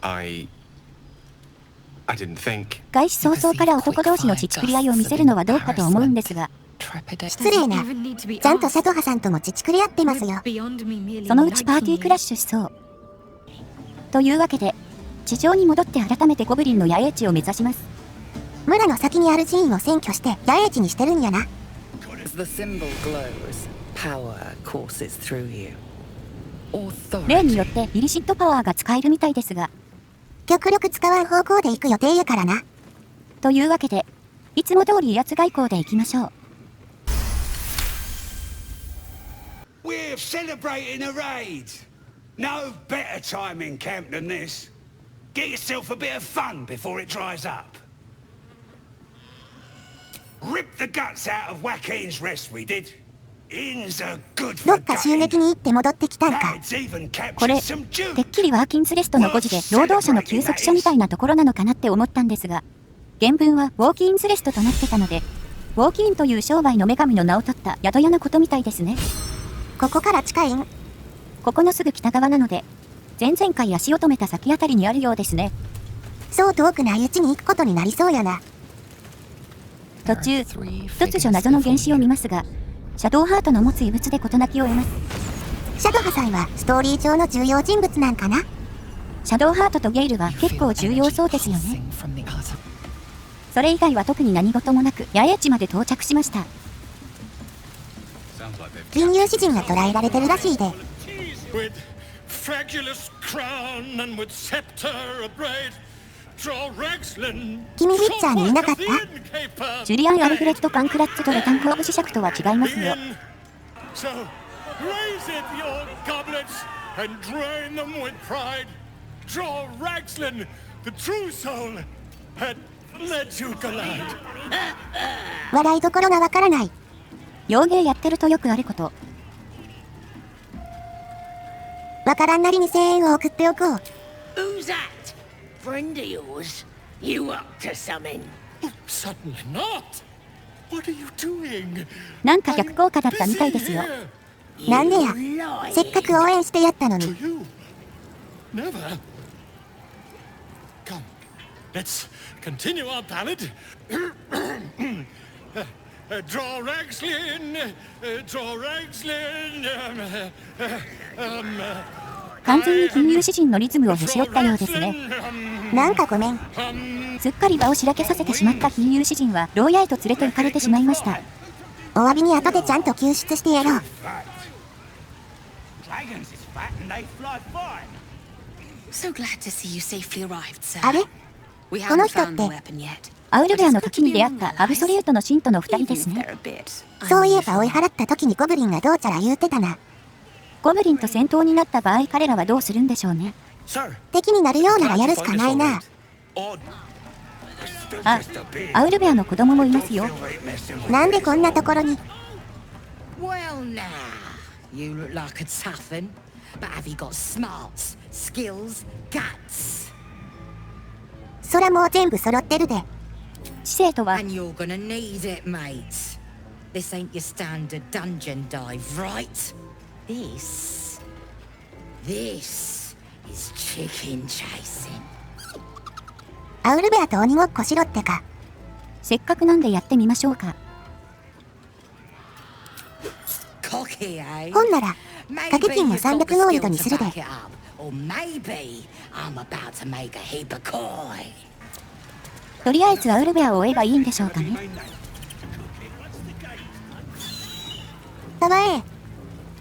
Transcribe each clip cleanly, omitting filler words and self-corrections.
開始早々から男同士のちちくり合いを見せるのはどうかと思うんですが、失礼な。ちゃんと佐藤さんともちちくり合ってますよ。そのうちパーティークラッシュしそう。というわけで、地上に戻って改めてゴブリンの野営地を目指します。村の先にある寺院を占拠して野営地にしてるんやな。例によってイリシッドパワーが使えるみたいですが、極力使わん方向で行く予定やからな。というわけで、いつも通り威圧外交で行きましょう。We're celebrating a raid. No better time in camp than this. Get yourself a bit of fun before it dries up. Rip the guts out of Joaquin's rest we did. In's a good ど for っか襲撃に行って戻ってきたんか。 Dad's even これ、 captured some てっ Jews. きりワーキンズレストの誤字で労働者の休息者みたいなところなのかなって思ったんですが、原文はウォーキンズレストとなってたので、ウォーキンという商売の女神の名を取った宿屋のことみたいですね。ここから近いん？ここのすぐ北側なので、前々回足を止めた先あたりにあるようですね。そう遠くないうちに行くことになりそうやな。途中、突如謎の原子を見ますが、シャドウハートの持つ異物で事なきを得ます。シャドハさんはストーリー上の重要人物なんかな？シャドウハートとゲイルは結構重要そうですよね。それ以外は特に何事もなく野営地まで到着しました。金融詩人が捕らえられてるらしいで。君リッチャーにいなかった？ジュリアン・アルフレッド・カンクラッツとレタンコーブ磁石とは違いますよ。笑いどころがわからない。洋芸やってるとよくあること。わからんなりに声援を送っておこう。Who's that? Friend of yours? You up to something? Certainly not. What are you doing? なんか逆効果だったみたいですよ。なんでや。せっかく応援してやったのに。To you? Never. Come, let's continue our ballad. Draw Ragslin, draw Ragslin. 完全に金融詩人のリズムをへし折ったようですね。なんかごめん。すっかり場をしらけさせてしまった金融詩人は牢屋へと連れて行かれてしまいました。お詫びに後でちゃんと救出してやろう。あれ？この人ってアウルベアの時に出会ったアブソリュートの信徒の2人ですね。そういえば追い払った時にゴブリンがどうちゃら言うてたな。ゴブリンと戦闘になった場合彼らはどうするんでしょうね。敵になるようならやるしかないな。あ、アウルベアの子供もいますよ。なんでこんなところに。Well now, you look like a tough un, but have you got smarts, skills, guts? そらもう全部揃ってるで。知性とは And you're gonna need it, mate. This ain't your standard dungeon dive, right? This is chicken chasing. アウルベアと鬼ごっこしろってか。せっかくなんでやってみましょうか。Cocky, eh? ほんなら掛け金も Maybe you've got 300 the ゴールド skill に to するで。 back it up, or maybe I'm about to make a heap of coin. とりあえずアウルベアを追えばいいんでしょうかね。たまえ。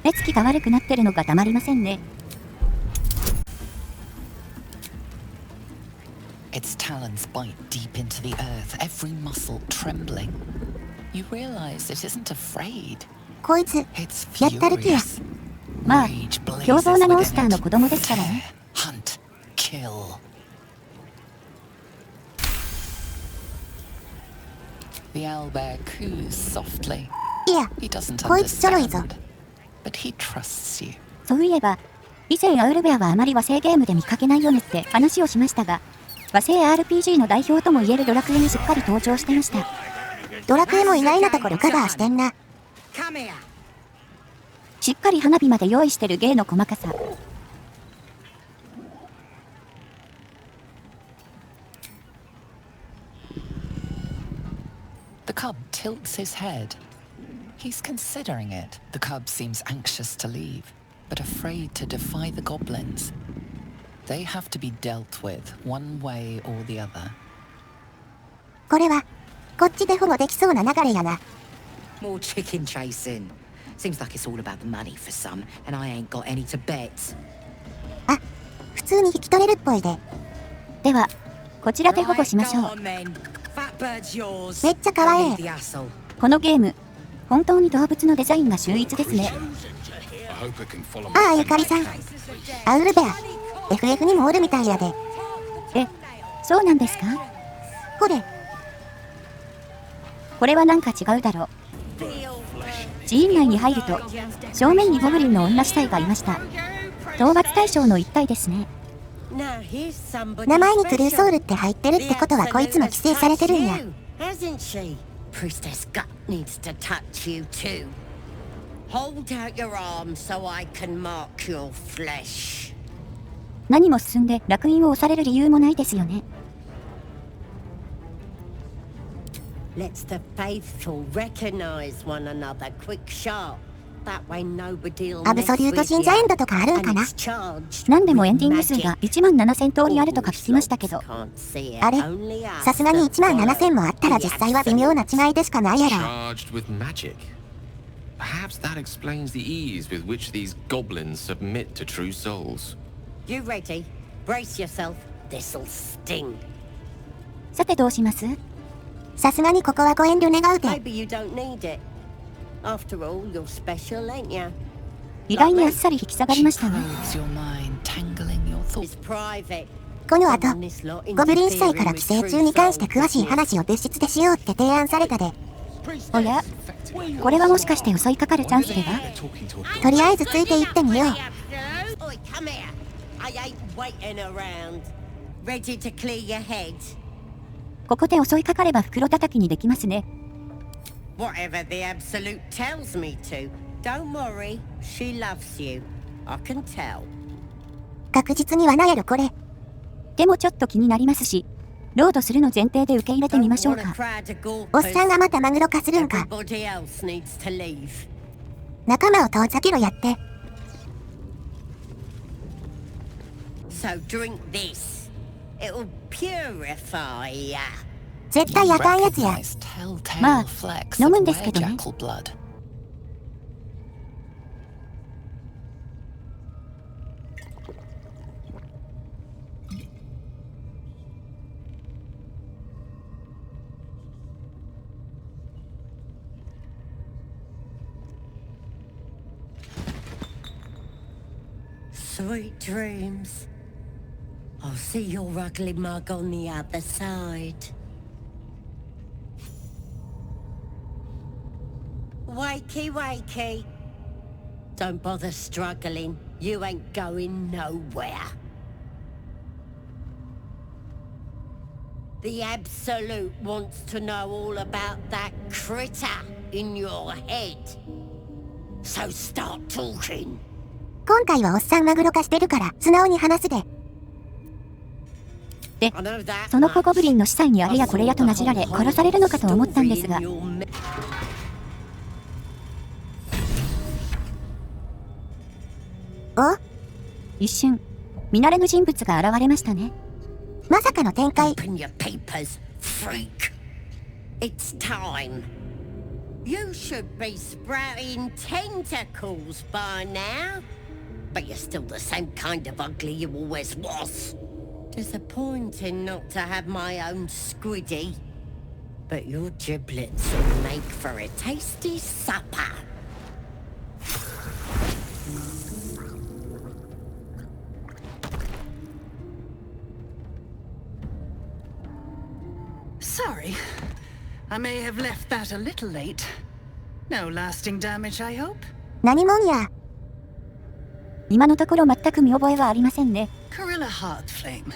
目つきが悪くなってるのがたまりませんね。Its talons bite deep into the earth, every muscle trembling. You realize it isn't afraid. こいつ It's やったる気や。 furious. まあ Rage blazes 凶暴なモン within スターの it. 子供ですからね。 Hunt, kill. The owlbear coos softly. いや、 He doesn't こいつちょろいぞ。 understand, but he trusts you. そういえば、以前アウルベアはあまり和製ゲームで見かけないよねって話をしましたが、和製 RPG の代表ともいえるドラクエにしっかり登場してました。ドラクエも意外なところカバーしてんな。Come here. しっかり花火まで用意してる芸の細かさ。cub tilts his head. He's considering it. The cub seems anxious to leave, but afraid to defy the goblins. They have to be dealt with one way or the other. これはこっちで保護できそうな流れやな。 More chicken chasing. Seems like it's all about the money for some, and I ain't got any to bet. あ、普通に引き取れるっぽいで。では、こちらで保護しましょう。めっちゃかわいい。このゲーム、本当に動物のデザインが秀逸ですね。ああ、ゆかりさん。アウルベア、FF にもおるみたいやで。え、そうなんですか？ほれ。これはなんか違うだろう。寺院内に入ると、正面にゴブリンの女死体がいました。討伐対象の一体ですね。名前にクルーソウルって入ってるってことはこいつも規制されてるんや。Priestess Gut needs to touch you too. Hold out your arm so I can mark your flesh. 何も進んで烙印を押される理由もないですよね。Let's the faithful recognize one another quick sharp. That way nobody will アブソリュート信者エンドとかあるんかな。何でもエンディング数が17000通りあるとか聞きましたけど。あれ、さすがに17000もあったら実際は微妙な違いでしかないやろ。Charged with magic. Perhaps that explains the ease with which these goblins submit to true souls. You ready? Brace yourself. This'll sting. さてどうします？さすがにここはご遠慮願うて。 Maybe you don't need it. After all, you're special, ain't you? 意外にあっさり引き下がりましたね。It's private. この後、ゴブリン司祭から寄生虫に関して詳しい話を別室でしようって提案されたで。おや、これはもしかして襲いかかるチャンスでは？とりあえずついていってみよう。Oi, come here. I ain't waiting around. Ready to clear your head? ここで襲いかかれば袋叩きにできますね。Whatever the Absolute tells me to. Don't worry, she loves you. I can tell. 確実にはないやろこれ。でもちょっと気になりますし、ロードするの前提で受け入れてみましょうか。おっさんがまたマグロ化するんか。 Everybody else needs to leave. 仲間を遠ざけろやって。So drink this. It'll purify ya. 絶対あかんやつや。まあ、飲むんですけどね。Sweet dreams. I'll see your ugly mug on the other side. Wakey, wakey. Don't bother struggling. You ain't going nowhere. The Absolute wants to know all about that critter in your head. So start talking. 今回はおっさんマグロ化してるから素直に話すで。で、その子ゴブリンの司祭にあれやこれやとなじられ殺されるのかと思ったんですが。お？一瞬、見慣れぬ人物が現れましたね。まさかの展開。Open your papers, freak. It's time. You should be sprouting tentacles by now. But you're still the same kind of ugly you always was. Disappointing not to have my own squiddy. But your giblets will make for a tasty supper. Sorry. I may have left that a little late. No lasting damage, I hope? 何もんや。今のところ全く見覚えはありませんね。Corilla Heartflame.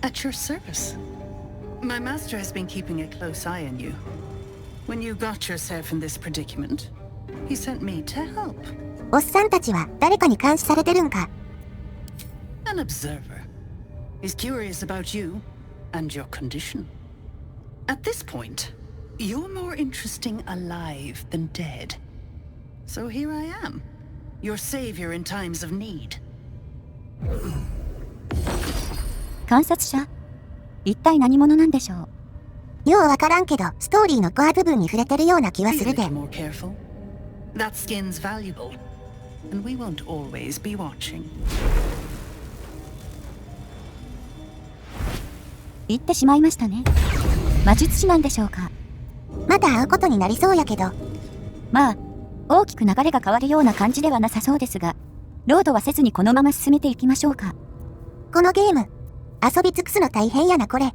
At your service. My master has been keeping a close eye on you. When you got yourself in this predicament, he sent me to help. おっさんたちは誰かに監視されてるんか。An observer. He's curious about you and your condition. At this point, You're more interesting alive than dead. So here I am, your savior in times of need. 観察者？一体何者なんでしょう？ようわからんけど、ストーリーのコア部分に触れてるような気は Be す a るで。 little more careful. That skin's valuable, and we won't always be watching. 言ってしまいましたね。魔術師なんでしょうか？また会うことになりそうやけど。まあ、大きく流れが変わるような感じではなさそうですが、ロードはせずにこのまま進めていきましょうか。このゲーム、遊び尽くすの大変やなこれ。